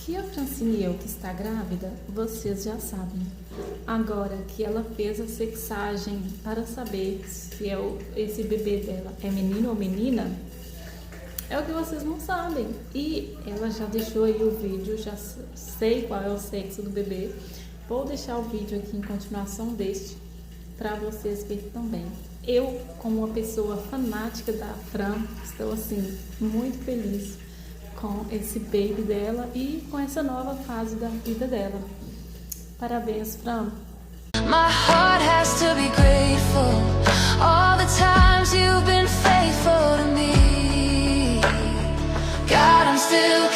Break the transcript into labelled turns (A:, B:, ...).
A: Que a Francine Eu que está grávida, vocês já sabem. Agora que ela fez a sexagem para saber se esse bebê dela é menino ou menina, é o que vocês não sabem. E ela já deixou aí o vídeo, já sei qual é o sexo do bebê. Vou deixar o vídeo aqui em continuação deste para vocês verem também. Eu, como uma pessoa fanática da Fran, estou assim muito feliz com esse baby dela e com essa nova fase da vida dela. Parabéns, Fran.
B: My heart has to be grateful all the times you've been faithful to me. God, I'm still